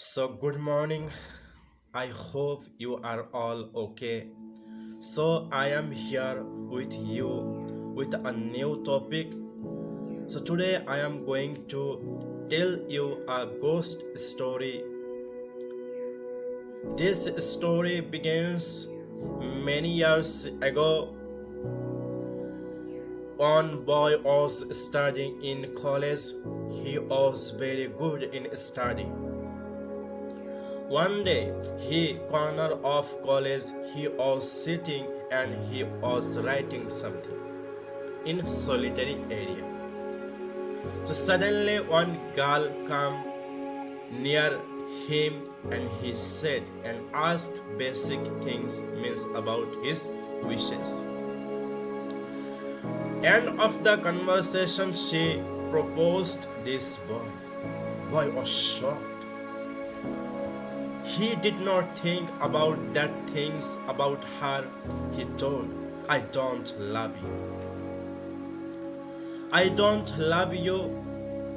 So, good morning. I hope you are all okay. So, I am here with you with a new topic. So, today I am going to tell you a ghost story. This story begins many years ago. One boy was studying in college. He was very good in studying. One day, he corner of college, he was sitting and he was writing something in solitary area. So suddenly one girl come near him and he said and asked basic things means about his wishes. End of the conversation, she proposed this boy. Boy was shocked. He did not think about that things about her. He told, I don't love you. I don't love you,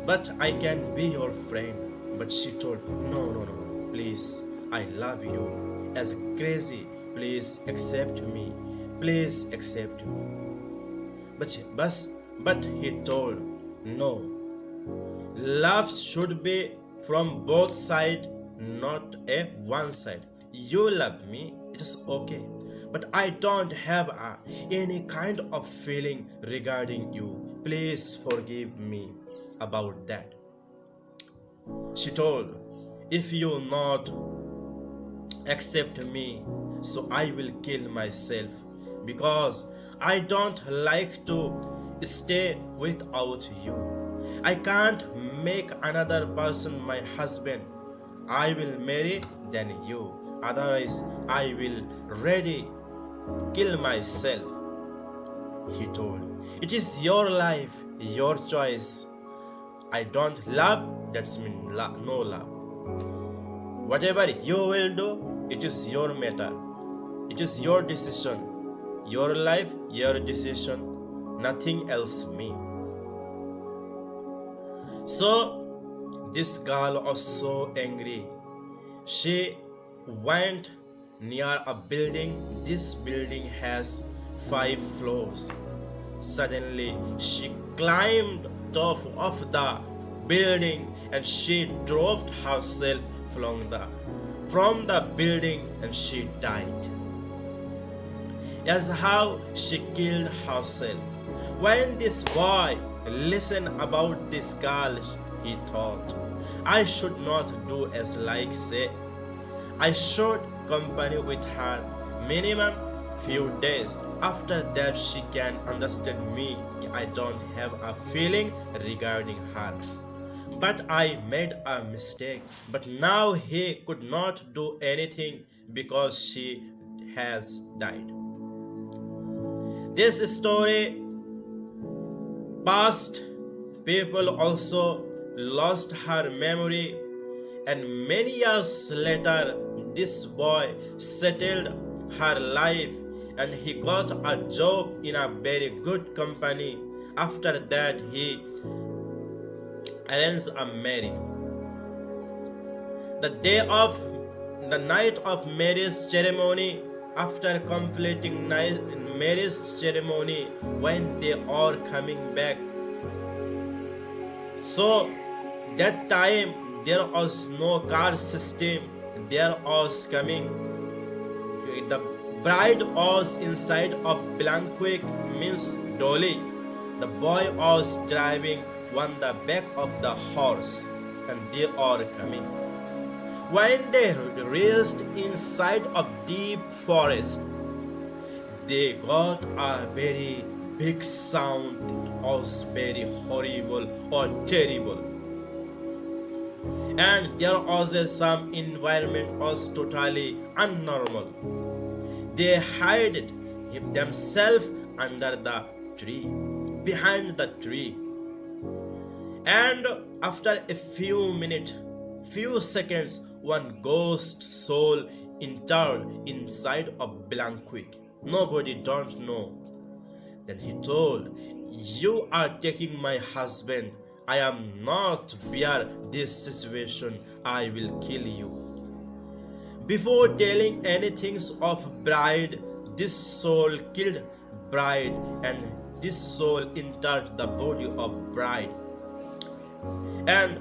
but I can be your friend. But she told, no, please, I love you. As crazy, please accept me. Please accept me. But he told, no. Love should be from both sides, not a one side. You love me, it is okay, but I don't have any kind of feeling regarding you. Please forgive me about that. She told, if you not accept me, so I will kill myself because I don't like to stay without you. I can't make another person my husband. I will marry than you. Otherwise, I will ready kill myself. He told, it is your life, your choice. I don't love, that's mean no love. Whatever you will do, it is your matter. It is your decision. Your life, your decision. Nothing else me. So, this girl was so angry. She went near a building. This building has 5 floors. Suddenly, she climbed top of the building and she drove herself from the building and she died. As how she killed herself. When this boy listened about this girl, he thought, I should not do as like say. I should company with her minimum few days. After that she can understand me. I don't have a feeling regarding her. But I made a mistake. But now he could not do anything because she has died. This story past people also lost her memory, and many years later this boy settled her life and he got a job in a very good company. After that he arranged a marriage. The night of marriage ceremony, after completing marriage ceremony, when they are coming back, so that time there was no car system. There was coming. The bride was inside a blanquet means dolly. The boy was driving on the back of the horse and they are coming. When they reached inside of deep forest, they got a very big sound. It was very horrible or terrible. And there was some environment was totally unnormal. They hid themselves under the tree, behind the tree. And after a few minutes, few seconds, one ghost soul entered inside a blanquet. Nobody don't know. Then he told, you are taking my husband. I am not bear this situation, I will kill you. Before telling anything of bride, this soul killed bride, and this soul entered the body of bride. And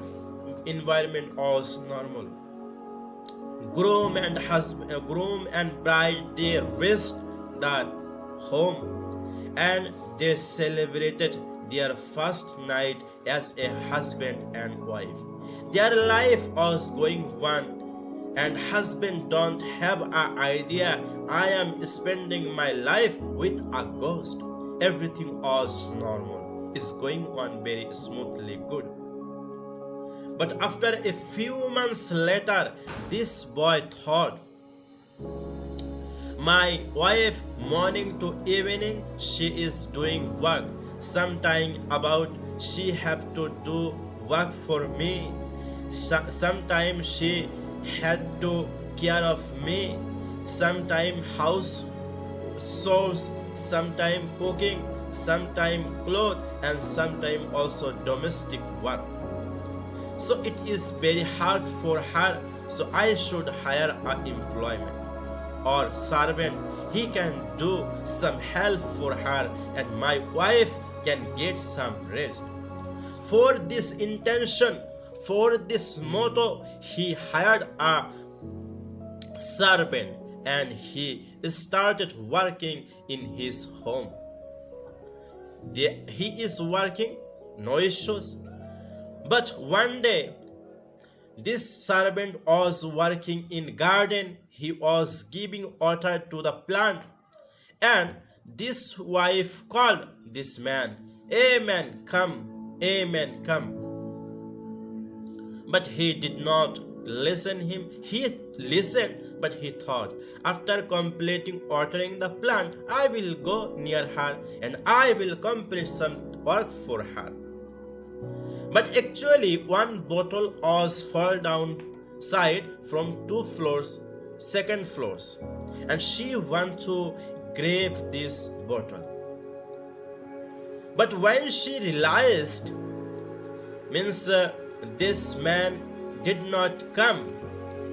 environment was normal. Groom and bride, they reached the home, and they celebrated their first night as a husband and wife. Their life was going on, and husband don't have an idea. I am spending my life with a ghost. Everything was normal. It's going on very smoothly, good. But after a few months later, this boy thought, my wife morning to evening she is doing work. Sometime about she have to do work for me. Sometime she had to care of me. Sometime house chores, sometime cooking, sometime clothes, and sometime also domestic work. So it is very hard for her. So I should hire an employment or servant. He can do some help for her, and my wife can get some rest. For this intention, for this motto, he hired a servant and he started working in his home. He is working, no issues. But one day, this servant was working in garden. He was giving water to the plant, and this wife called this man, "Amen, come, amen, come." But he did not listen him. He listened, but he thought, after completing watering the plant, I will go near her and I will complete some work for her. But actually, one bottle was fall down side from 2 floors, second floors, and she want to grab this bottle. But when she realized, means this man did not come,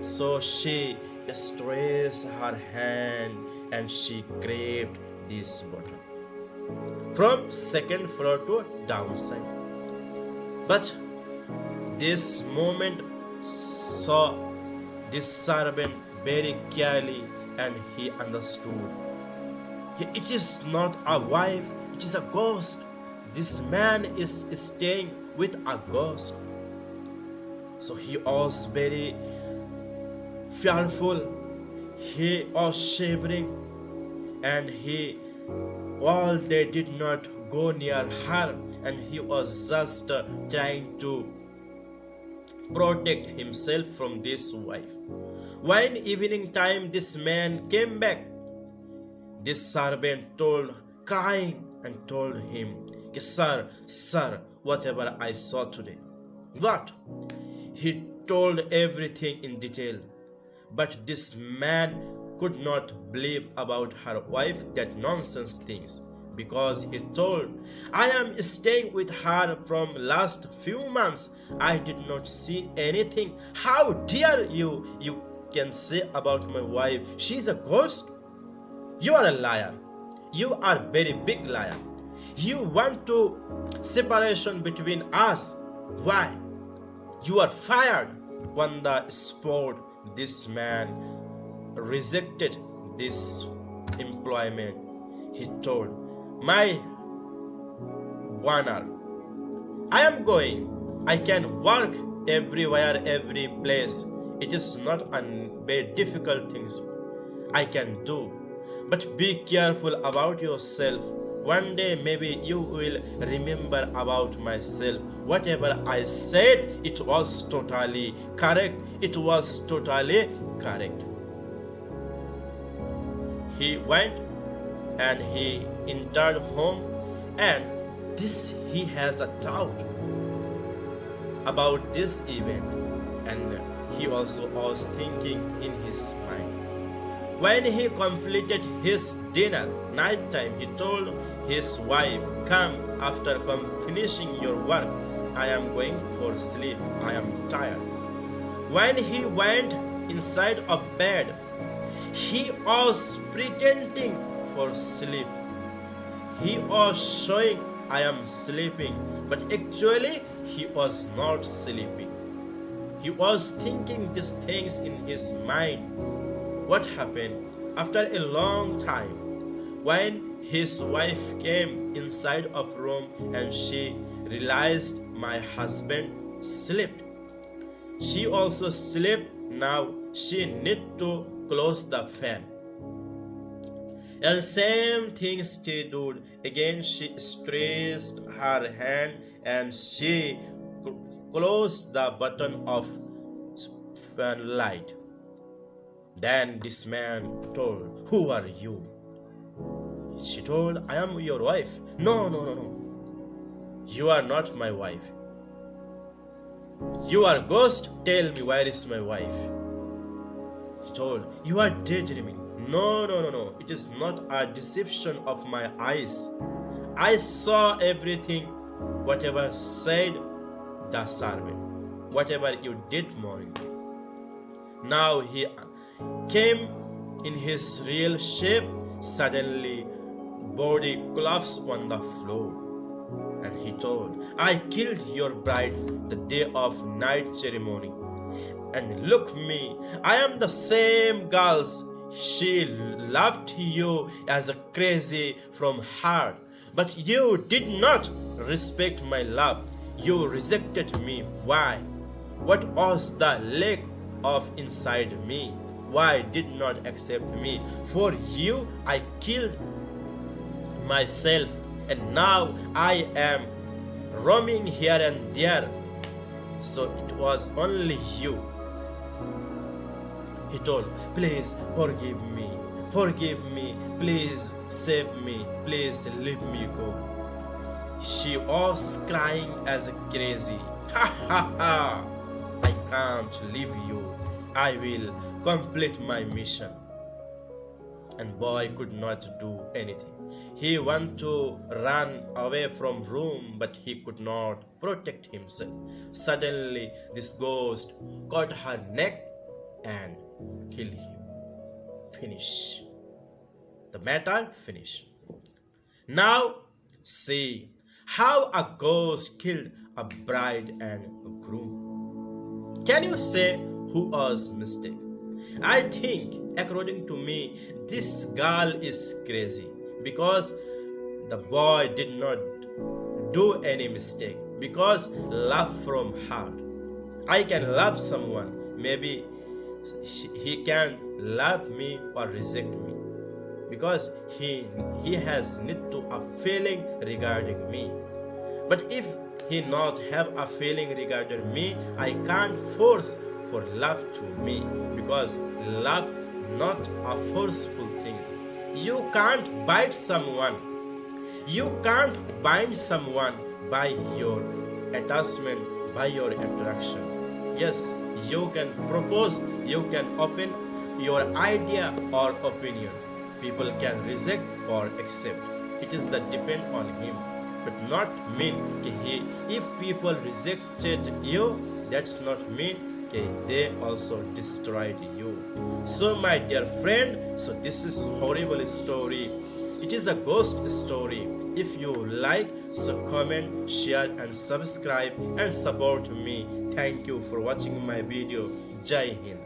so she stretched her hand and she grabbed this bottle from second floor to downside. But this moment saw this servant very clearly, and he understood. It is not a wife, it is a ghost. This man is staying with a ghost. So he was very fearful. He was shivering, and he all day did not go near her, and he was just trying to protect himself from this wife. When evening time this man came back, this servant crying and told him, Sir, whatever I saw today. What? He told everything in detail. But this man could not believe about her wife that nonsense things, because he told, I am staying with her from last few months. I did not see anything. How dare you can say about my wife, she is a ghost? You are a liar. You are very big liar. You want to separation between us. Why? You are fired. On the spot, this man rejected this employment. He told, my honor, I am going. I can work everywhere, every place. It is not a very difficult thing I can do. But be careful about yourself. One day maybe you will remember about myself. Whatever I said, it was totally correct. It was totally correct. He went and he entered home, and he has a thought about this event, and he also was thinking in his mind. When he completed his dinner, night time, he told his wife, come after finishing your work, I am going for sleep. I am tired. When he went inside of bed, he was pretending for sleep. He was showing I am sleeping, but actually he was not sleeping. He was thinking these things in his mind. What happened? After a long time, when his wife came inside of room and she realized my husband slept. She also slept. Now she need to close the fan. And same thing she did. Again she stretched her hand and she closed the button of fan light. Then this man told, "Who are you?" She told, "I am your wife." "No, no, no, no. You are not my wife. You are ghost. Tell me, where is my wife?" He told, "You are daydreaming." "No, no, no, no. It is not a deception of my eyes. I saw everything, whatever said the servant, whatever you did morning." Now he came in his real shape. Suddenly, body collapsed on the floor. And he told, "I killed your bride the day of night ceremony. And look me, I am the same girl. She loved you as a crazy from heart. But you did not respect my love. You rejected me. Why? What was the lack of inside me? Why did not accept me? For you I killed myself, and now I am roaming here and there. So it was only you." He told, "Please forgive me, please save me, please let me go." She was crying as crazy. "Ha ha ha! I can't leave you. I will complete my mission." And boy could not do anything. He wanted to run away from room, but he could not protect himself. Suddenly, this ghost caught her neck and killed him. Finish. The matter finished. Now, see how a ghost killed a bride and a groom. Can you say who was mistaken? I think, according to me, this girl is crazy because the boy did not do any mistake, because love from heart. I can love someone, maybe he can love me or reject me, because he has need to a feeling regarding me. But if he not have a feeling regarding me, I can't force for love to me, because love not a forceful things. You can't bite someone. You can't bind someone by your attachment, by your attraction. Yes, you can propose, you can open your idea or opinion. People can reject or accept. It is the depend on him, but not mean he. If people rejected you, that's not mean they also destroyed you. So my dear friend, so this is horrible story. It is a ghost story. If you like, so comment, share and subscribe and support me. Thank you for watching my video. Jai Hind.